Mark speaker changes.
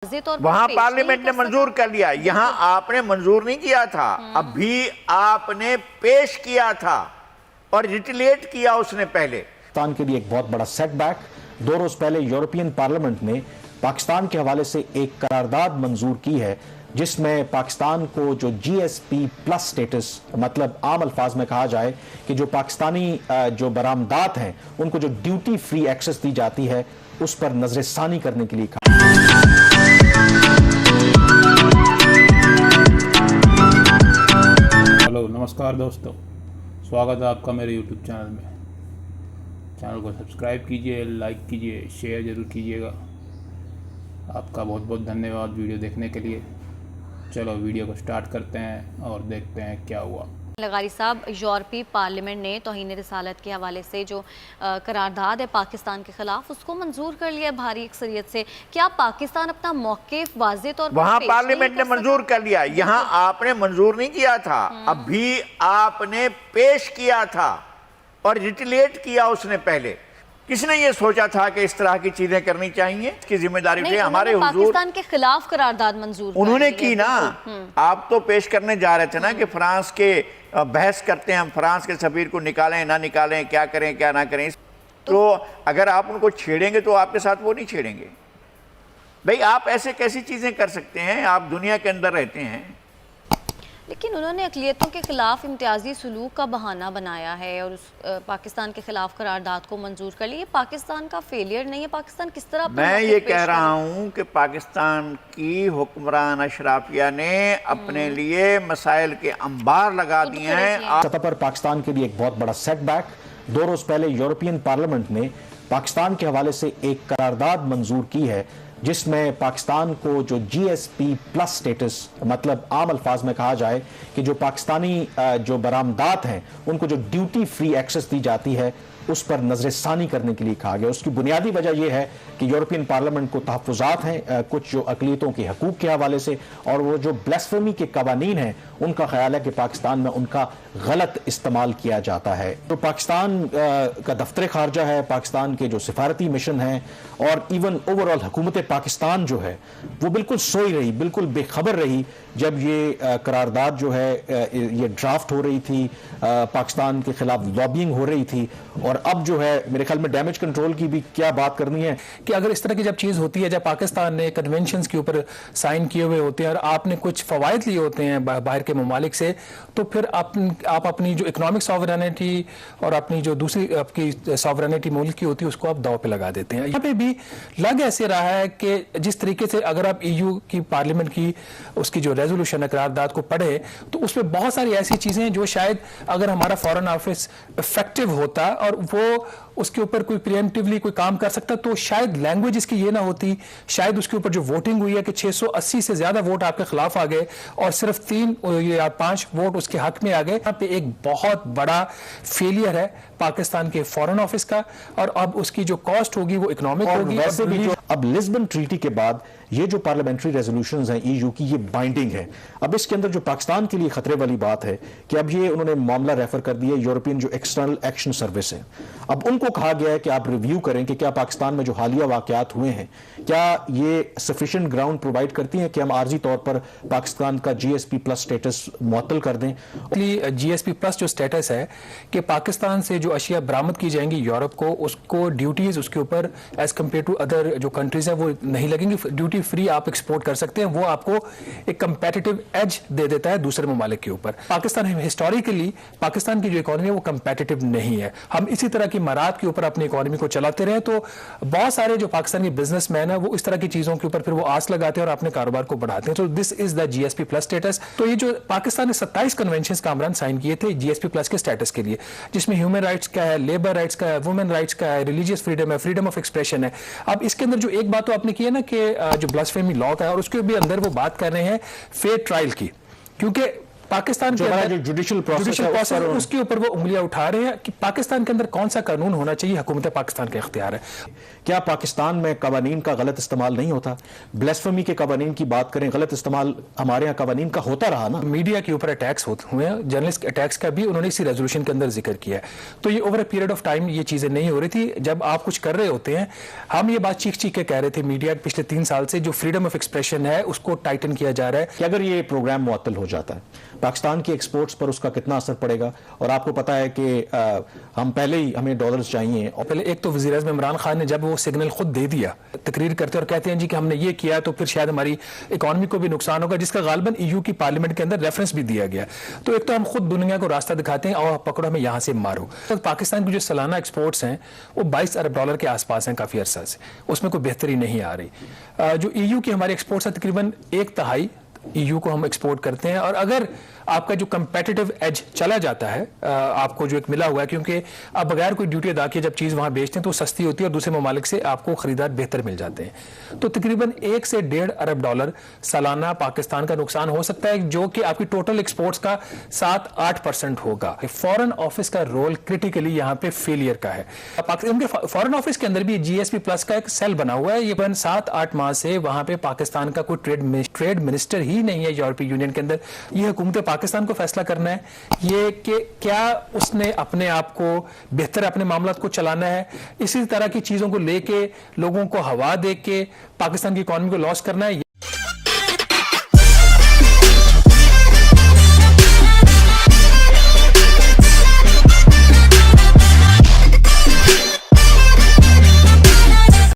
Speaker 1: वहां पार्लियामेंट ने मंजूर कर लिया, यहां आपने मंजूर नहीं किया था, अभी आपने पेश किया था और रिटिलेट किया उसने पहले।
Speaker 2: पाकिस्तान के लिए एक बहुत बड़ा सेटबैक। 2 रोज पहले यूरोपियन पार्लियामेंट ने पाकिस्तान के हवाले से एक करारदाद मंजूर की है जिसमें पाकिस्तान को जो GSP प्लस स्टेटस, मतलब आम अल्फाज में कहा जाए कि जो पाकिस्तानी जो बरामदात हैं उनको जो ड्यूटी फ्री एक्सेस दी जाती है उस पर नजरसानी करने के लिए कहा।
Speaker 3: हेलो, नमस्कार दोस्तों, स्वागत है आपका मेरे YouTube चैनल में। चैनल को सब्सक्राइब कीजिए, लाइक कीजिए, शेयर ज़रूर कीजिएगा। आपका बहुत बहुत धन्यवाद वीडियो देखने के लिए। चलो वीडियो को स्टार्ट करते हैं और देखते हैं क्या हुआ।
Speaker 4: लगारी साहब, यूरोपीय पार्लियामेंट ने तौहीन रिसालत के हवाले से जो करारदाद है पाकिस्तान के खिलाफ, उसको मंजूर कर लिया भारी अक्सरियत से। क्या पाकिस्तान अपना मौक़िफ़ वाज़ेह तौर पर
Speaker 1: वहां पार्लियामेंट ने मंजूर कर लिया, यहां आपने मंजूर नहीं किया था, अभी आपने पेश किया था और रिटिलेट किया उसने पहले। किसने ये सोचा था कि इस तरह की चीजें करनी चाहिए? इसकी जिम्मेदारी थी हमारे हुजूर।
Speaker 4: पाकिस्तान के खिलाफ करारदाद मंजूर
Speaker 1: उन्होंने की ना। आप तो पेश करने जा रहे थे ना कि फ्रांस के बहस करते हैं, हम फ्रांस के सफीर को निकालें ना निकालें, क्या करें क्या ना करें। तो अगर आप उनको छेड़ेंगे तो आपके साथ वो नहीं छेड़ेंगे। भाई आप ऐसे कैसी चीजें कर सकते हैं? आप दुनिया के अंदर रहते हैं।
Speaker 4: लेकिन उन्होंने अक़लियतों के खिलाफ इम्तियाजी सलूक का बहाना बनाया है और उस पाकिस्तान के खिलाफ करारदाद को मंजूर कर लिया। पाकिस्तान का फेलियर नहीं है। पाकिस्तान किस तरह
Speaker 1: मैं ये कह रहा हूँ कि पाकिस्तान की हुक्मरान अशराफिया ने अपने लिए मसाइल के अंबार लगा दिए हैं।
Speaker 2: सतह पर पाकिस्तान के लिए एक बहुत बड़ा सेटबैक। 2 रोज पहले यूरोपियन पार्लियामेंट ने पाकिस्तान के हवाले से एक करारदाद मंजूर की है जिसमें पाकिस्तान को जो GSP प्लस स्टेटस, मतलब आम अल्फाज में कहा जाए कि जो पाकिस्तानी जो बरामदात हैं उनको जो ड्यूटी फ्री एक्सेस दी जाती है उस पर नजरसानी करने के लिए कहा गया। उसकी बुनियादी वजह यह है कि यूरोपियन पार्लियामेंट को तहफ़्फ़ुज़ात हैं कुछ जो अक़लियतों के हकूक़ के हवाले से, और वो जो ब्लास्फेमी के कवानीन हैं उनका ख्याल है कि पाकिस्तान में उनका गलत इस्तेमाल किया जाता है। तो पाकिस्तान का दफ्तर खारजा है, पाकिस्तान के जो सिफारती मिशन हैं और इवन ओवरऑल हुकूमत पाकिस्तान जो है वो बिल्कुल सोई रही, बिल्कुल बेखबर रही जब ये करारदाद जो है ये ड्राफ्ट हो रही थी, पाकिस्तान के खिलाफ लॉबिंग हो रही थी। और अब जो है मेरे ख्याल में डैमेज कंट्रोल की भी क्या बात करनी है
Speaker 5: कि अगर इस तरह की जब चीज़ होती है, जब पाकिस्तान ने कन्वेंशंस के ऊपर साइन किए हुए होते हैं और आपने कुछ फ़वाइद लिए होते हैं बाहर के ममालिक से, तो फिर आप अपनी जो इकोनॉमिक सॉवरेनिटी और अपनी जो दूसरी आपकी सॉवरेनिटी मुल्क की होती है उसको आप दाव पे लगा देते हैं। यहाँ पे भी लग ऐसे रहा है कि जिस तरीके से अगर आप EU की पार्लियामेंट की उसकी जो रेजोल्यूशन है करारदाद को पढ़े तो उसमें बहुत सारी ऐसी चीज़ें हैं जो शायद अगर हमारा फॉरेन ऑफिस इफेक्टिव होता और वो उसके ऊपर कोई प्रिएम्प्टिवली कोई काम कर सकता तो शायद लैंग्वेज इसकी ये ना होती। शायद उसके ऊपर जो वोटिंग हुई है कि 680 से ज्यादा वोट आपके खिलाफ आ गए और सिर्फ 3 या 5 वोट उसके हक में आ गए। यहाँ पे एक बहुत बड़ा फेलियर है पाकिस्तान के फॉरेन ऑफिस का, और अब उसकी जो कॉस्ट होगी वो इकोनॉमिक होगी।
Speaker 2: वैसे भी जो अब लिस्बन ट्रीटी के बाद ये जो पार्लियामेंट्री रेजोल्यूशंस हैं EU की, ये बाइंडिंग है। अब इसके अंदर जो पाकिस्तान के लिए खतरे वाली बात है कि अब ये उन्होंने मामला रेफर कर दिया यूरोपियन जो एक्सटर्नल एक्शन सर्विस है। अब उनको कहा गया है कि आप रिव्यू करें कि क्या पाकिस्तान में जो हालिया वाकयात हुए हैं क्या ये सफिशिएंट ग्राउंड प्रोवाइड करती हैं कि हम आर्जी तौर पर पाकिस्तान का GSP प्लस स्टेटस मुअत्तल कर दें।
Speaker 5: GSP प्लस जो स्टेटस है कि पाकिस्तान से जो अशिया बरामद की जाएंगी यूरोप को, उसको ड्यूटीज उसके ऊपर एज कम्पेयर टू अदर जो कंट्रीज हैं वो नहीं लगेंगी। ड्यूटी फ्री आप एक्सपोर्ट कर सकते हैं। वो आपको एक कंपेटिटिव एज दे देता है दूसरे ममालिक के ऊपर। पाकिस्तान हिस्टोरिकली पाकिस्तान की जो इकोनॉमी है वो कंपेटिटिव नहीं है। हम इसी तरह की मराद के ऊपर अपनी इकोनॉमी को चलाते रहे तो बहुत सारे जो पाकिस्तानी बिजनेसमैन है वो इस तरह की चीजों के ऊपर फिर वो आस लगाते हैं और अपने कारोबार को बढ़ाते हैं। तो this is the GSP plus status. तो ये जो पाकिस्तान ने 27 कन्वेंशन कामरान साइन किए थे GSP प्लस के स्टेटस के लिए, जिसमें ह्यूमन राइट्स का है, लेबर राइट्स का है, वुमेन राइट्स का है, रिलीजियस फ्रीडम है, फ्रीडम ऑफ एक्सप्रेशन है। अब इसके अंदर जो एक बात तो आपने की है ना कि जो ब्लास्फेमी लॉ का है, और उसके भी अंदर वो बात कर रहे हैं फेयर ट्रायल की, क्योंकि पाकिस्तान के
Speaker 2: जो जुडिशियल प्रोसेस है
Speaker 5: प्रोसेस उसके ऊपर वो उंगलियां उठा रहे हैं कि पाकिस्तान के अंदर कौन सा कानून होना चाहिए, हुकूमत पाकिस्तान का इख्तियार है।
Speaker 2: क्या पाकिस्तान में कवानीन का गलत इस्तेमाल नहीं होता? ब्लेस्फेमी के कवानीन की बात करें, गलत इस्तेमाल हमारे यहाँ कवानीन का होता रहा ना।
Speaker 5: मीडिया के ऊपर अटैक्स हुए हैं, जर्नलिस्ट अटैक्स का भी उन्होंने इसी रेजोल्यूशन के अंदर जिक्र किया है। तो ये over a period of time ये चीजें नहीं हो रही थी। जब आप कुछ कर रहे होते हैं, हम ये बात चीख चीख के कह रहे थे मीडिया पिछले 3 साल से, जो फ्रीडम ऑफ एक्सप्रेशन है उसको टाइटन किया जा रहा है।
Speaker 2: कि अगर ये प्रोग्राम मुअत्तल हो जाता है, पाकिस्तान की एक्सपोर्ट्स पर उसका कितना असर पड़ेगा? और आपको पता है कि हम पहले ही हमें डॉलर्स चाहिए।
Speaker 5: और पहले एक तो वज़ीर-ए-आज़म इमरान खान ने जब वो सिग्नल खुद दे दिया, तकरीर करते और कहते हैं जी कि हमने ये किया तो फिर शायद हमारी इकॉनमी को भी नुकसान होगा, जिसका गालिबन EU की पार्लियामेंट के अंदर रेफरेंस भी दिया गया। तो एक तो हम खुद दुनिया को रास्ता दिखाते हैं और पकड़ो हमें यहाँ से मारो। तो पाकिस्तान की जो सालाना एक्सपोर्ट्स हैं वो $22 अरब के आसपास हैं काफ़ी अरसा से, उसमें कोई बेहतरी नहीं आ रही। जो EU की हमारी एक्सपोर्ट्स है तकरीबन 1/3 EU को हम एक्सपोर्ट करते हैं। और अगर आपका जो कंपेटिटिव एज चला जाता है, आपको जो एक मिला हुआ है, क्योंकि आप बगैर कोई ड्यूटी अदा किए जब चीज़ वहाँ बेचते हैं तो सस्ती होती है और दूसरे ममालिक से आपको खरीदार बेहतर मिल जाते हैं। तो तकरीबन 1 से $1.5 अरब सालाना पाकिस्तान का नुकसान हो सकता है, जो कि आपकी टोटल एक्सपोर्ट्स का 7-8% होगा। फॉरेन ऑफिस का रोल क्रिटिकली यहाँ पे फेलियर का है। उनके फॉरेन ऑफिस के अंदर भी GSP प्लस का एक सेल बना हुआ है। ये 7-8 माह से वहाँ पे पाकिस्तान का कोई ट्रेड मिनिस्टर ही नहीं है यूरोपीय यूनियन के अंदर। ये हुकूमत पाकिस्तान को फैसला करना है ये कि क्या उसने अपने आप को बेहतर अपने मामलात को चलाना है, इसी तरह की चीजों को लेके लोगों को हवा दे के पाकिस्तान की इकॉनमी को लॉस करना है।